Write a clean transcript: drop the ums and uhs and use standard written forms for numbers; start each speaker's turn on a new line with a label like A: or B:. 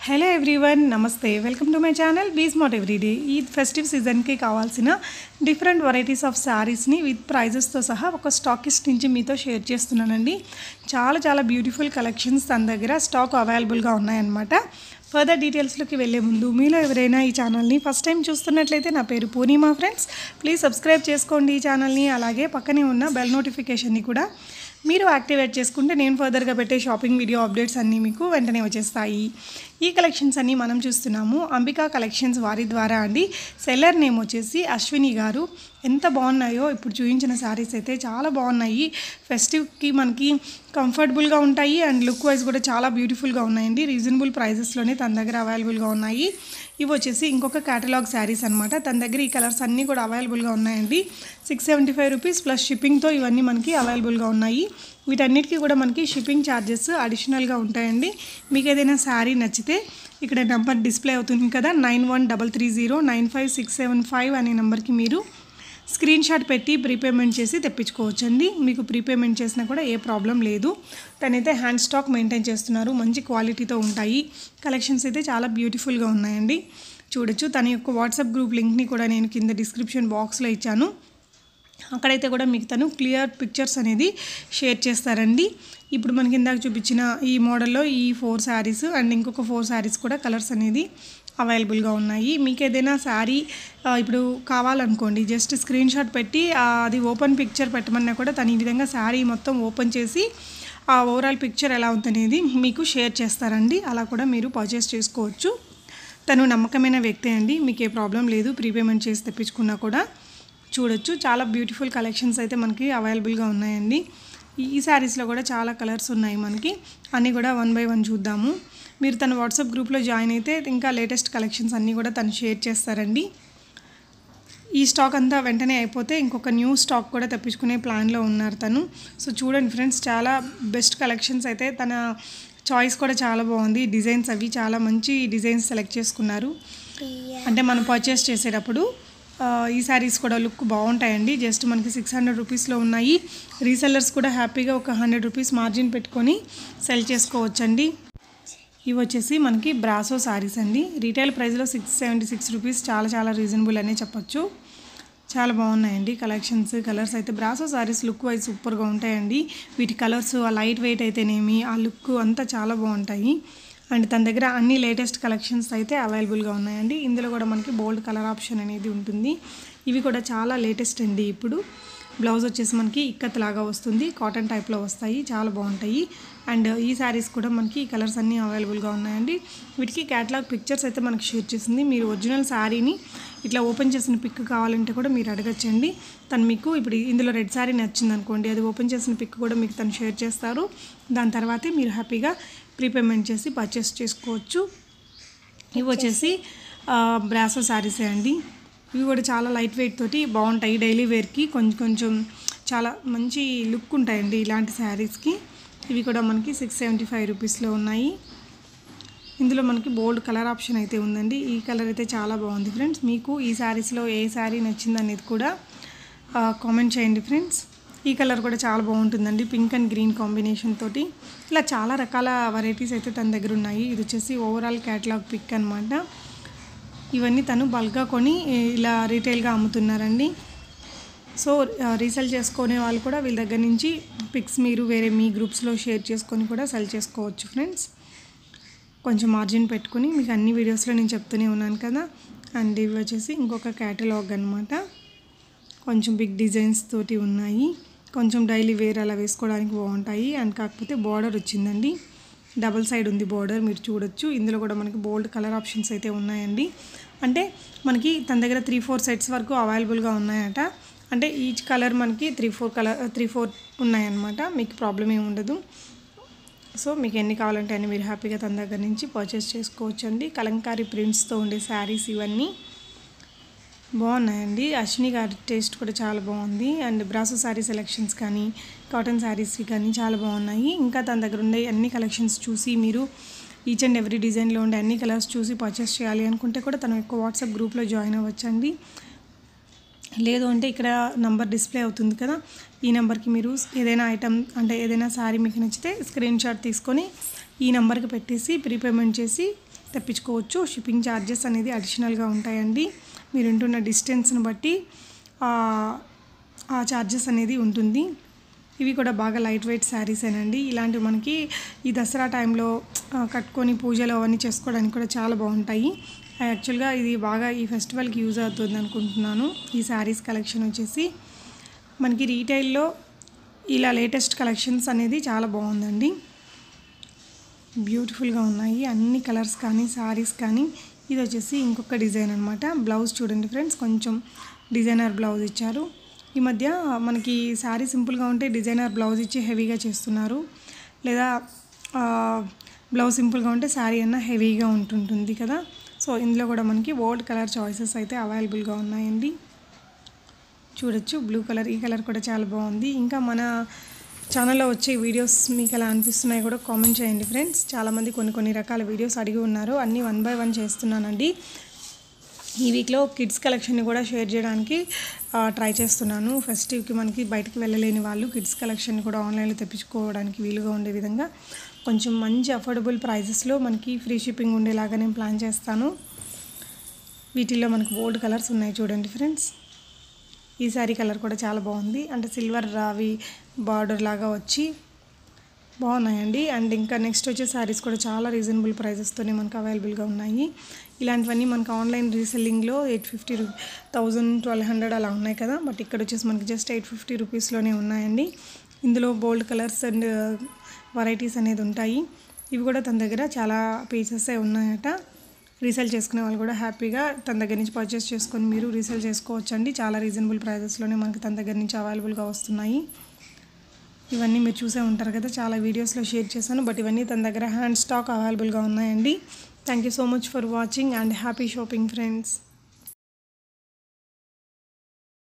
A: Hello everyone, నమస్తే. Welcome to my channel be smart everyday. ఈ festive సీజన్కి కావాల్సిన డిఫరెంట్ వెరైటీస్ ఆఫ్ శారీస్ని విత్ ప్రైజెస్తో సహా ఒక స్టాకిస్ట్ నుంచి మీతో షేర్ చేస్తున్నానండి. చాలా బ్యూటిఫుల్ కలెక్షన్స్ తన దగ్గర స్టాక్ అవైలబుల్గా ఉన్నాయన్నమాట. ఫర్దర్ డీటెయిల్స్లోకి వెళ్ళే ముందు మీలో ఎవరైనా ఈ ఛానల్ని ఫస్ట్ టైం చూస్తున్నట్లయితే నా పేరు పూర్ణిమ ఫ్రెండ్స్. ప్లీజ్ సబ్స్క్రైబ్ చేసుకోండి ఈ ఛానల్ని. అలాగే పక్కనే ఉన్న బెల్ నోటిఫికేషన్ని కూడా మీరు యాక్టివేట్ చేసుకుంటే నేను ఫర్దర్గా పెట్టే షాపింగ్ వీడియో అప్డేట్స్ అన్నీ మీకు వెంటనే వచ్చేస్తాయి. ఈ కలెక్షన్స్ అన్నీ మనం చూస్తున్నాము అంబికా కలెక్షన్స్ వారి ద్వారా అండి. సెల్లర్ నేమ్ వచ్చేసి అశ్విని గారు. ఎంత బాగున్నాయో ఇప్పుడు చూపించిన శారీస్ అయితే చాలా బాగున్నాయి. ఫెస్టివ్కి మనకి కంఫర్టబుల్గా ఉంటాయి అండ్ లుక్ వైజ్ కూడా చాలా బ్యూటిఫుల్గా ఉన్నాయండి. రీజనబుల్ ప్రైజెస్లోనే తన దగ్గర అవైలబుల్గా ఉన్నాయి. ఇవి వచ్చేసి ఇంకొక కేటలాగ్ శారీస్ అనమాట. తన దగ్గర ఈ కలర్స్ అన్నీ కూడా అవైలబుల్గా ఉన్నాయండి. 675 రూపీస్ ప్లస్ షిప్పింగ్తో ఇవన్నీ మనకి అవైలబుల్గా ఉన్నాయి. వీటన్నిటికీ కూడా మనకి షిప్పింగ్ ఛార్జెస్ అడిషనల్గా ఉంటాయండి. మీకు ఏదైనా శారీ నచ్చితే ఇక్కడ నెంబర్ డిస్ప్లే అవుతుంది కదా, 9133095675 అనే నెంబర్కి మీరు స్క్రీన్ షాట్ పెట్టి ప్రీపేమెంట్ చేసి తెప్పించుకోవచ్చండి. మీకు ప్రీపేమెంట్ చేసినా కూడా ఏ ప్రాబ్లం లేదు. తనైతే హ్యాండ్ స్టాక్ మెయింటైన్ చేస్తున్నారు. మంచి క్వాలిటీతో ఉంటాయి. కలెక్షన్స్ అయితే చాలా బ్యూటిఫుల్గా ఉన్నాయండి. చూడొచ్చు. తన యొక్క వాట్సాప్ గ్రూప్ లింక్ని కూడా నేను కింద డిస్క్రిప్షన్ బాక్స్లో ఇచ్చాను. అక్కడైతే కూడా మీకు తను క్లియర్ పిక్చర్స్ అనేది షేర్ చేస్తారండి. ఇప్పుడు మనకి ఇందాక చూపించిన ఈ మోడల్లో ఈ 4 శారీస్ అండ్ ఇంకొక 4 శారీస్ కూడా కలర్స్ అనేది అవైలబుల్గా ఉన్నాయి. మీకు ఏదైనా శారీ ఇప్పుడు కావాలనుకోండి, జస్ట్ స్క్రీన్ షాట్ పెట్టి అది ఓపెన్ పిక్చర్ పెట్టమన్నా కూడా తను ఈ విధంగా శారీ మొత్తం ఓపెన్ చేసి ఆ ఓవరాల్ పిక్చర్ ఎలా ఉందనేది మీకు షేర్ చేస్తారండి. అలా కూడా మీరు పర్చేస్ చేసుకోవచ్చు. తను నమ్మకమైన వ్యక్తే అండి. మీకు ఏ ప్రాబ్లం లేదు. ప్రీపేమెంట్ చేసి తెప్పించుకున్నా కూడా చూడొచ్చు. చాలా బ్యూటిఫుల్ కలెక్షన్స్ అయితే మనకి అవైలబుల్గా ఉన్నాయండి. ఈ శారీస్లో కూడా చాలా కలర్స్ ఉన్నాయి మనకి. అన్నీ కూడా 1 by 1 చూద్దాము. మీరు తన వాట్సాప్ గ్రూప్లో జాయిన్ అయితే ఇంకా లేటెస్ట్ కలెక్షన్స్ అన్నీ కూడా తను షేర్ చేస్తారండి. ఈ స్టాక్ అంతా వెంటనే అయిపోతే ఇంకొక న్యూ స్టాక్ కూడా తెప్పించుకునే ప్లాన్లో ఉన్నారు తను. సో చూడండి ఫ్రెండ్స్, చాలా బెస్ట్ కలెక్షన్స్ అయితే. తన చాయిస్ కూడా చాలా బాగుంది. డిజైన్స్ అవి చాలా మంచి డిజైన్స్ సెలెక్ట్ చేసుకున్నారు. అంటే మనం పర్చేస్ చేసేటప్పుడు ఈ శారీస్ కూడా లుక్ బాగుంటాయండి. జస్ట్ మనకి 600 రూపీస్లో ఉన్నాయి. రీసెల్లర్స్ కూడా హ్యాపీగా ఒక 100 రూపీస్ మార్జిన్ పెట్టుకొని సెల్ చేసుకోవచ్చండి. ఇవి వచ్చేసి మనకి బ్రాసో శారీస్ అండి. రీటైల్ ప్రైస్లో 676 రూపీస్. చాలా రీజనబుల్ అనే చెప్పొచ్చు. చాలా బాగున్నాయండి కలెక్షన్స్. కలర్స్ అయితే బ్రాసో శారీస్ లుక్ వైజ్ సూపర్గా ఉంటాయండి. వీటి కలర్స్, ఆ లైట్ వెయిట్ అయితేనేమి, ఆ లుక్ అంతా చాలా బాగుంటాయి. అండ్ తన దగ్గర అన్ని లేటెస్ట్ కలెక్షన్స్ అయితే అవైలబుల్గా ఉన్నాయండి. ఇందులో కూడా మనకి బోల్డ్ కలర్ ఆప్షన్ అనేది ఉంటుంది. ఇవి కూడా చాలా లేటెస్ట్ అండి. ఇప్పుడు బ్లౌజ్ వచ్చేసి మనకి ఇక్కత్ లాగా వస్తుంది. కాటన్ టైప్లో వస్తాయి. చాలా బాగుంటాయి. అండ్ ఈ శారీస్ కూడా మనకి ఈ కలర్స్ అన్నీ అవైలబుల్గా ఉన్నాయండి. వీటికి క్యాటలాగ్ పిక్చర్స్ అయితే మనకి షేర్ చేసింది. మీరు ఒరిజినల్ శారీని ఇట్లా ఓపెన్ చేసిన పిక్ కావాలంటే కూడా మీరు అడగచ్చండి. తను మీకు ఇప్పుడు ఇందులో రెడ్ శారీ నచ్చింది అనుకోండి, అది ఓపెన్ చేసిన పిక్ కూడా మీకు తను షేర్ చేస్తారు. దాని తర్వాతే మీరు హ్యాపీగా ప్రీపేమెంట్ చేసి పర్చేస్ చేసుకోవచ్చు. ఇవి వచ్చేసి బ్రాసో శారీసే అండి. ఇవి కూడా చాలా లైట్ వెయిట్ తోటి బాగుంటాయి. డైలీ వేర్కి కొంచెం చాలా మంచి లుక్ ఉంటాయండి ఇలాంటి శారీస్కి. ఇవి కూడా మనకి 675 రూపీస్లో ఉన్నాయి. ఇందులో మనకి బోల్డ్ కలర్ ఆప్షన్ అయితే ఉందండి. ఈ కలర్ అయితే చాలా బాగుంది ఫ్రెండ్స్. మీకు ఈ శారీస్లో ఏ శారీ నచ్చింది అనేది కూడా కామెంట్ చేయండి ఫ్రెండ్స్. ఈ కలర్ కూడా చాలా బాగుంటుందండి. పింక్ అండ్ గ్రీన్ కాంబినేషన్ తోటి ఇలా చాలా రకాల వెరైటీస్ అయితే తన దగ్గర ఉన్నాయి. ఇది వచ్చేసి ఓవరాల్ క్యాటలాగ్ పిక్ అనమాట. ఇవన్నీ తను బల్క్గా కొని ఇలా రీటైల్గా అమ్ముతున్నారండి. సో రీసెల్ చేసుకునే వాళ్ళు కూడా వీళ్ళ దగ్గర నుంచి పిక్స్ మీరు వేరే మీ గ్రూప్స్లో షేర్ చేసుకొని కూడా సెల్ చేసుకోవచ్చు ఫ్రెండ్స్. కొంచెం మార్జిన్ పెట్టుకుని మీకు అన్ని వీడియోస్లో నేను చెప్తూనే ఉన్నాను కదా. అండ్ ఇవి వచ్చేసి ఇంకొక క్యాటలాగ్ అనమాట. కొంచెం బిగ్ డిజైన్స్ తోటి ఉన్నాయి. కొంచెం డైలీ వేర్ అలా వేసుకోవడానికి బాగుంటాయి. అండ్ కాకపోతే బార్డర్ వచ్చిందండి, డబల్ సైడ్ ఉంది బార్డర్, మీరు చూడొచ్చు. ఇందులో కూడా మనకి బోల్డ్ కలర్ ఆప్షన్స్ అయితే ఉన్నాయండి. అంటే మనకి తన దగ్గర 3-4 సెట్స్ వరకు అవైలబుల్గా ఉన్నాయట. అంటే ఈచ్ కలర్ మనకి 3-4 ఉన్నాయన్నమాట. మీకు ప్రాబ్లం ఏమి ఉండదు. సో మీకు ఎన్ని కావాలంటే అన్ని మీరు హ్యాపీగా తన దగ్గర నుంచి పర్చేస్ చేసుకోవచ్చు అండి. కలంకారీ ప్రింట్స్తో ఉండే శారీస్ ఇవన్నీ బాగున్నాయండి. అశ్విని గారి టేస్ట్ కూడా చాలా బాగుంది. అండ్ బ్రాసో శారీ సెలెక్షన్స్ కానీ కాటన్ శారీస్వి కానీ చాలా బాగున్నాయి. ఇంకా తన దగ్గర ఉండే అన్ని కలెక్షన్స్ చూసి మీరు ఈచ్ అండ్ ఎవ్రీ డిజైన్లో ఉండే అన్ని కలర్స్ చూసి పర్చేస్ చేయాలి అనుకుంటే కూడా తన యొక్క వాట్సాప్ గ్రూప్లో జాయిన్ అవ్వచ్చండి. లేదు అంటే ఇక్కడ నంబర్ డిస్ప్లే అవుతుంది కదా, ఈ నెంబర్కి మీరు ఏదైనా ఐటమ్ అంటే ఏదైనా శారీ మీకు నచ్చితే స్క్రీన్ షాట్ తీసుకొని ఈ నెంబర్కి పెట్టేసి ప్రీపేమెంట్ చేసి తెప్పించుకోవచ్చు. షిప్పింగ్ ఛార్జెస్ అనేది అడిషనల్గా ఉంటాయండి. మీరు ఉంటున్న డిస్టెన్స్ని బట్టి ఆ ఛార్జెస్ అనేది ఉంటుంది. ఇవి కూడా బాగా లైట్ వెయిట్ శారీసేనండి. ఇలాంటివి మనకి ఈ దసరా టైంలో కట్టుకొని పూజలు అవన్నీ చేసుకోవడానికి కూడా చాలా బాగుంటాయి. యాక్చువల్గా ఇది బాగా ఈ ఫెస్టివల్కి యూజ్ అవుతుంది అనుకుంటున్నాను. ఈ శారీస్ కలెక్షన్ వచ్చేసి మనకి రీటైల్లో ఇలా లేటెస్ట్ కలెక్షన్స్ అనేది చాలా బాగుందండి. బ్యూటిఫుల్గా ఉన్నాయి అన్ని కలర్స్ కానీ శారీస్ కానీ. ఇది వచ్చేసి ఇంకొక డిజైన్ అనమాట. బ్లౌజ్ చూడండి ఫ్రెండ్స్, కొంచెం డిజైనర్ బ్లౌజ్ ఇచ్చారు. ఈ మధ్య మనకి శారీ సింపుల్గా ఉంటే డిజైనర్ బ్లౌజ్ ఇచ్చి హెవీగా చేస్తున్నారు, లేదా బ్లౌజ్ సింపుల్గా ఉంటే శారీ అన్న హెవీగా ఉంటుంటుంది కదా. సో ఇందులో కూడా మనకి ఓల్డ్ కలర్ చాయిసెస్ అయితే అవైలబుల్గా ఉన్నాయండి. చూడొచ్చు బ్లూ కలర్, ఈ కలర్ కూడా చాలా బాగుంది. ఇంకా మన ఛానల్లో వచ్చే వీడియోస్ మీకు ఎలా అనిపిస్తున్నాయో కూడా కామెంట్ చేయండి ఫ్రెండ్స్. చాలామంది కొన్ని రకాల వీడియోస్ అడిగి ఉన్నారు, అన్నీ 1 by 1 చేస్తున్నానండి. ఈ వీక్లో కిడ్స్ కలెక్షన్ని కూడా షేర్ చేయడానికి ట్రై చేస్తున్నాను. ఫెస్టివ్కి మనకి బయటికి వెళ్ళలేని వాళ్ళు కిడ్స్ కలెక్షన్ కూడా ఆన్లైన్లో తెప్పించుకోవడానికి వీలుగా ఉండే విధంగా కొంచెం మంచి అఫోర్డబుల్ ప్రైజెస్లో మనకి ఫ్రీ షిప్పింగ్ ఉండేలాగా నేను ప్లాన్ చేస్తాను. వీటిల్లో మనకు బోల్డ్ కలర్స్ ఉన్నాయి చూడండి ఫ్రెండ్స్. ఈ శారీ కలర్ కూడా చాలా బాగుంది, అంటే సిల్వర్ రావి బార్డర్ లాగా వచ్చి బాగున్నాయండి. అండ్ ఇంకా నెక్స్ట్ వచ్చే శారీస్ కూడా చాలా రీజనబుల్ ప్రైజెస్తోనే మనకు అవైలబుల్గా ఉన్నాయి. ఇలాంటివన్నీ మనకు ఆన్లైన్ రీసెల్లింగ్లో 850, 1000, 1200 అలా ఉన్నాయి కదా. బట్ ఇక్కడ వచ్చేసి మనకి జస్ట్ 850 రూపీస్లోనే ఉన్నాయండి. ఇందులో బోల్డ్ కలర్స్ అండ్ వెరైటీస్ అనేది ఉంటాయి. ఇవి కూడా తన దగ్గర చాలా పీసెసే ఉన్నాయట. రీసేల్ చేసుకునే వాళ్ళు కూడా హ్యాపీగా తన దగ్గర నుంచి పర్చేస్ చేసుకొని మీరు రీసేల్ చేసుకోవచ్చండి. చాలా రీజనబుల్ ప్రైజెస్లోనే మనకి తన దగ్గర నుంచి అవైలబుల్గా వస్తున్నాయి. ఇవన్నీ మీరు చూసే ఉంటారు కదా, చాలా వీడియోస్లో షేర్ చేశాను. బట్ ఇవన్నీ తన దగ్గర హ్యాండ్ స్టాక్ అవైలబుల్గా ఉన్నాయండి. Thank you so much for watching and happy shopping friends.